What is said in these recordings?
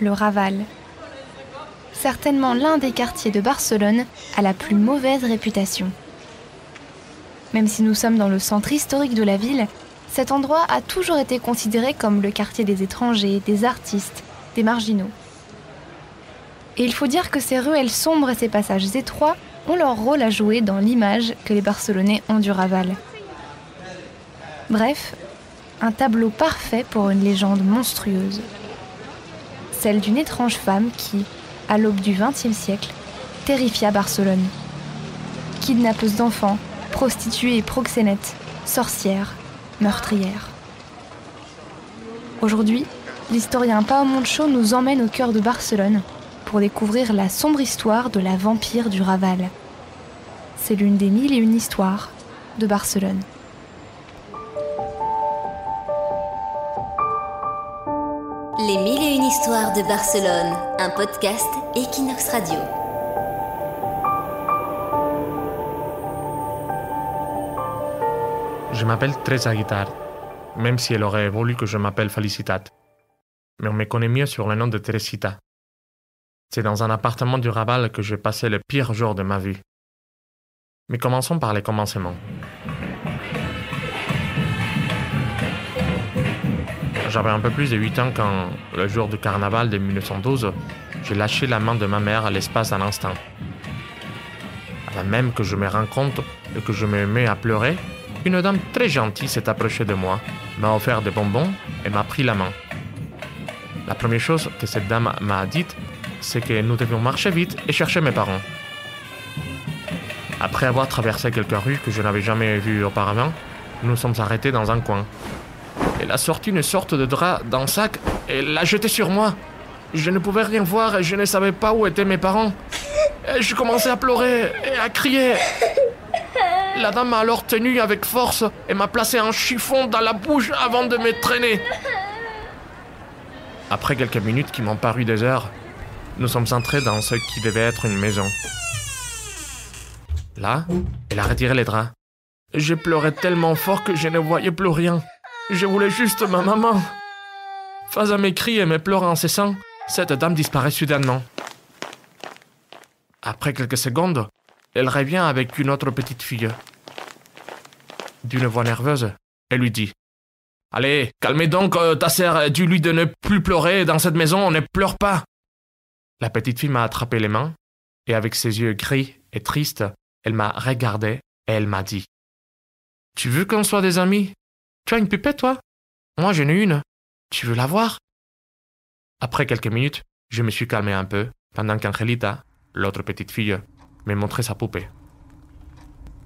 le Raval. Certainement l'un des quartiers de Barcelone à la plus mauvaise réputation. Même si nous sommes dans le centre historique de la ville, cet endroit a toujours été considéré comme le quartier des étrangers, des artistes, des marginaux. Et il faut dire que ces ruelles sombres et ces passages étroits ont leur rôle à jouer dans l'image que les Barcelonais ont du Raval. Bref, un tableau parfait pour une légende monstrueuse. Celle d'une étrange femme qui, à l'aube du XXe siècle, terrifia Barcelone. Kidnappeuse d'enfants, prostituée et proxénète, sorcière, meurtrière. Aujourd'hui, l'historien Pau Moncho nous emmène au cœur de Barcelone pour découvrir la sombre histoire de la vampire du Raval. C'est l'une des 1001 histoires de Barcelone. Les 1001 histoires de Barcelone, un podcast Equinox Radio. Je m'appelle Teresa Guitart, même si elle aurait voulu que je m'appelle Felicitat. Mais on me connaît mieux sur le nom de Teresita. C'est dans un appartement du Raval que j'ai passé le pire jour de ma vie. Mais commençons par les commencements. J'avais un peu plus de 8 ans quand, le jour du carnaval de 1912, j'ai lâché la main de ma mère à l'espace d'un instant. Avant même que je me rende compte et que je me mets à pleurer, une dame très gentille s'est approchée de moi, m'a offert des bonbons et m'a pris la main. La première chose que cette dame m'a dite, c'est que nous devions marcher vite et chercher mes parents. Après avoir traversé quelques rues que je n'avais jamais vues auparavant, nous nous sommes arrêtés dans un coin. Elle a sorti une sorte de drap d'un sac et l'a jeté sur moi. Je ne pouvais rien voir et je ne savais pas où étaient mes parents. Et je commençais à pleurer et à crier. La dame m'a alors tenu avec force et m'a placé un chiffon dans la bouche avant de me traîner. Après quelques minutes qui m'ont paru des heures, nous sommes entrés dans ce qui devait être une maison. Là, elle a retiré les draps. Je pleurais tellement fort que je ne voyais plus rien. Je voulais juste ma maman. Face à mes cris et mes pleurs incessants, cette dame disparaît soudainement. Après quelques secondes, elle revient avec une autre petite fille. D'une voix nerveuse, elle lui dit « Allez, calmez donc ta sœur, dis-lui de ne plus pleurer dans cette maison, ne pleure pas !» La petite fille m'a attrapé les mains et avec ses yeux gris et tristes, elle m'a regardé et elle m'a dit « Tu veux qu'on soit des amis ? Tu as une pupette, toi ? Moi, j'en ai une. Tu veux la voir ?» Après quelques minutes, je me suis calmé un peu pendant qu'Angelita, l'autre petite fille, me montrait sa poupée.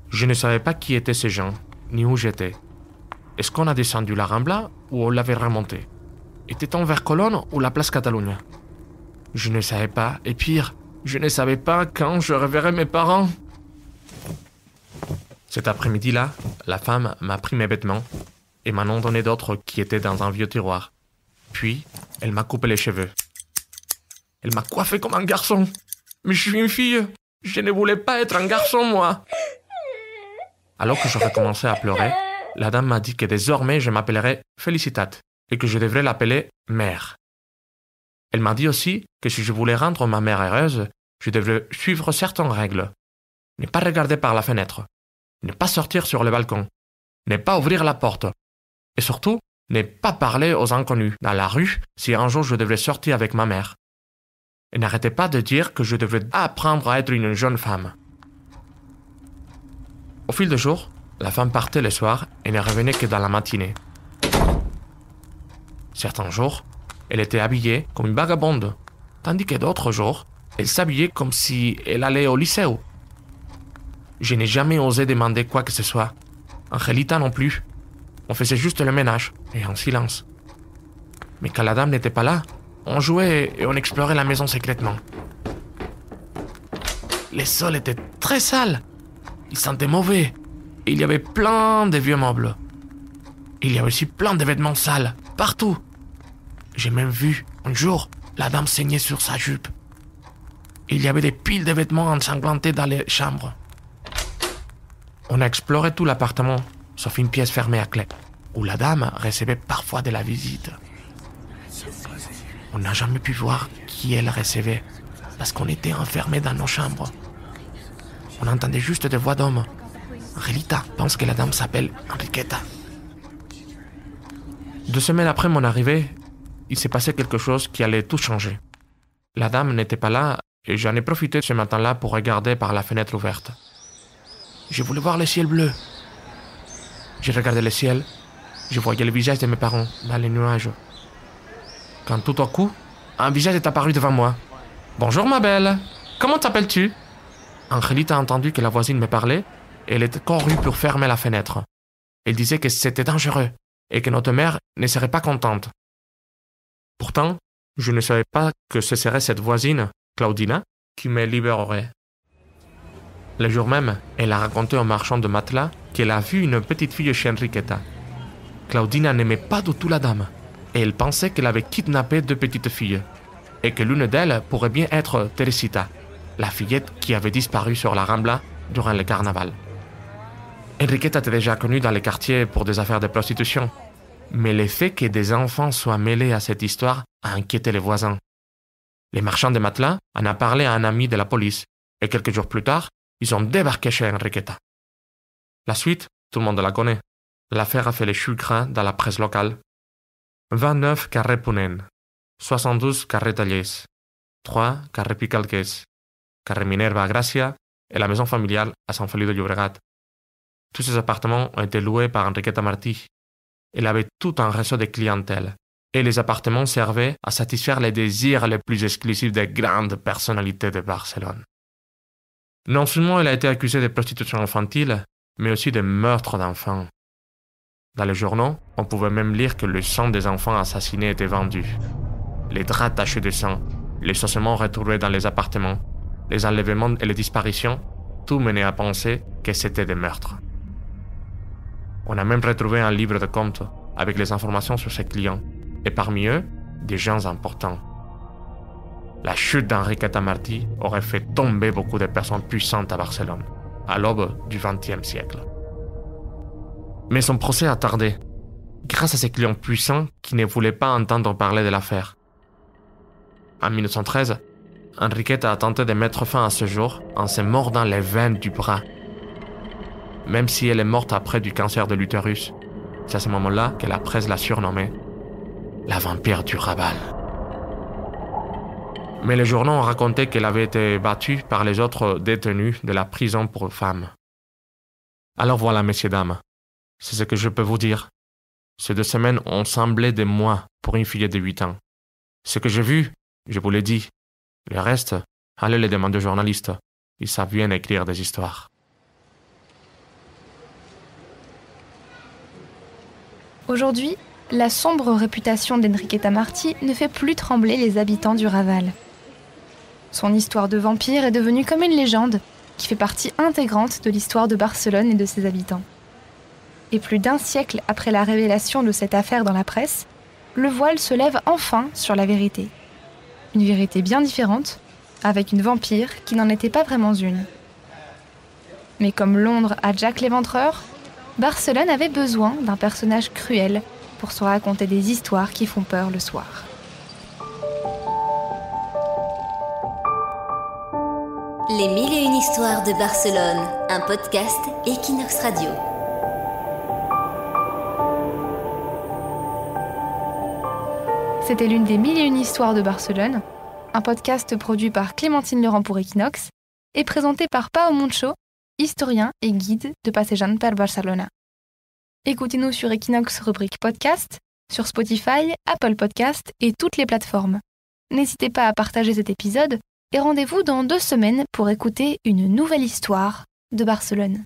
Je ne savais pas qui étaient ces gens, ni où j'étais. Est-ce qu'on a descendu la Rambla ou on l'avait remonté ? Était-on vers Colonne ou la place Catalunya ? Je ne savais pas, et pire, je ne savais pas quand je reverrais mes parents. Cet après-midi-là, la femme m'a pris mes vêtements et m'en a donné d'autres qui étaient dans un vieux tiroir. Puis, elle m'a coupé les cheveux. Elle m'a coiffé comme un garçon. Mais je suis une fille. Je ne voulais pas être un garçon, moi. Alors que j'aurais commencé à pleurer, la dame m'a dit que désormais je m'appellerais Felicitat et que je devrais l'appeler mère. Elle m'a dit aussi que si je voulais rendre ma mère heureuse, je devrais suivre certaines règles. Ne pas regarder par la fenêtre, ne pas sortir sur le balcon, ne pas ouvrir la porte, et surtout, ne pas parler aux inconnus dans la rue si un jour je devrais sortir avec ma mère. Et n'arrêtez pas de dire que je devrais apprendre à être une jeune femme. Au fil des jours, la femme partait le soir et ne revenait que dans la matinée. Certains jours, elle était habillée comme une vagabonde, tandis que d'autres jours, elle s'habillait comme si elle allait au lycée. Je n'ai jamais osé demander quoi que ce soit. Angelita non plus. On faisait juste le ménage, et en silence. Mais quand la dame n'était pas là, on jouait et on explorait la maison secrètement. Les sols étaient très sales. Ils sentaient mauvais. Et il y avait plein de vieux meubles. Il y avait aussi plein de vêtements sales, partout. J'ai même vu, un jour, la dame saigner sur sa jupe. Il y avait des piles de vêtements ensanglantés dans les chambres. On a exploré tout l'appartement, sauf une pièce fermée à clé, où la dame recevait parfois de la visite. On n'a jamais pu voir qui elle recevait, parce qu'on était enfermés dans nos chambres. On entendait juste des voix d'hommes. Relita pense que la dame s'appelle Enriqueta. 2 semaines après mon arrivée, il s'est passé quelque chose qui allait tout changer. La dame n'était pas là et j'en ai profité ce matin-là pour regarder par la fenêtre ouverte. Je voulais voir le ciel bleu. J'ai regardé le ciel, je voyais le visage de mes parents dans les nuages. Quand tout à coup, un visage est apparu devant moi. « Bonjour ma belle, comment t'appelles-tu » Angelita a entendu que la voisine me parlait et elle était courue pour fermer la fenêtre. Elle disait que c'était dangereux et que notre mère ne serait pas contente. Pourtant, je ne savais pas que ce serait cette voisine, Claudina, qui me libérerait. Le jour même, elle a raconté au marchand de matelas qu'elle a vu une petite fille chez Enriqueta. Claudina n'aimait pas du tout la dame et elle pensait qu'elle avait kidnappé 2 petites filles et que l'une d'elles pourrait bien être Teresita, la fillette qui avait disparu sur la Rambla durant le carnaval. Enriqueta était déjà connue dans les quartiers pour des affaires de prostitution, mais le fait que des enfants soient mêlés à cette histoire a inquiété les voisins. Les marchands de matelas en ont parlé à un ami de la police et quelques jours plus tard, ils ont débarqué chez Enriqueta. La suite, tout le monde la connaît. L'affaire a fait les choux gras dans la presse locale. 29 carré Ponent, 72 carré Tallers, 3 carré Picalquers, carré Minerva à Gracia et la maison familiale à Sant Feliu de Llobregat. Tous ces appartements ont été loués par Enriqueta Martí. Elle avait tout un réseau de clientèle et les appartements servaient à satisfaire les désirs les plus exclusifs des grandes personnalités de Barcelone. Non seulement elle a été accusée de prostitution infantile, mais aussi de meurtre d'enfants. Dans les journaux, on pouvait même lire que le sang des enfants assassinés était vendu. Les draps tachés de sang, les ossements retrouvés dans les appartements, les enlèvements et les disparitions, tout menait à penser que c'était des meurtres. On a même retrouvé un livre de comptes avec les informations sur ses clients, et parmi eux, des gens importants. La chute d'Enriqueta Martí aurait fait tomber beaucoup de personnes puissantes à Barcelone, à l'aube du XXe siècle. Mais son procès a tardé, grâce à ses clients puissants qui ne voulaient pas entendre parler de l'affaire. En 1913, Enriqueta a tenté de mettre fin à ce jour en se mordant les veines du bras. Même si elle est morte après du cancer de l'utérus, c'est à ce moment-là que la presse l'a surnommée la vampire du Raval. Mais les journaux ont raconté qu'elle avait été battue par les autres détenus de la prison pour femmes. Alors voilà, messieurs, dames, c'est ce que je peux vous dire. Ces 2 semaines ont semblé des mois pour une fillette de 8 ans. Ce que j'ai vu, je vous l'ai dit. Le reste, allez les demander aux journalistes. Ils savent bien écrire des histoires. Aujourd'hui, la sombre réputation d'Enriqueta Martí ne fait plus trembler les habitants du Raval. Son histoire de vampire est devenue comme une légende qui fait partie intégrante de l'histoire de Barcelone et de ses habitants. Et plus d'1 siècle après la révélation de cette affaire dans la presse, le voile se lève enfin sur la vérité. Une vérité bien différente, avec une vampire qui n'en était pas vraiment une. Mais comme Londres a Jack l'Éventreur, Barcelone avait besoin d'un personnage cruel pour se raconter des histoires qui font peur le soir. Les 1001 histoires de Barcelone, un podcast Equinox Radio. C'était l'une des 1001 histoires de Barcelone, un podcast produit par Clémentine Laurent pour Equinox et présenté par Pau Moncho, historien et guide de Passejant per Barcelona. Écoutez-nous sur Equinox rubrique podcast, sur Spotify, Apple Podcast et toutes les plateformes. N'hésitez pas à partager cet épisode et rendez-vous dans 2 semaines pour écouter une nouvelle histoire de Barcelone.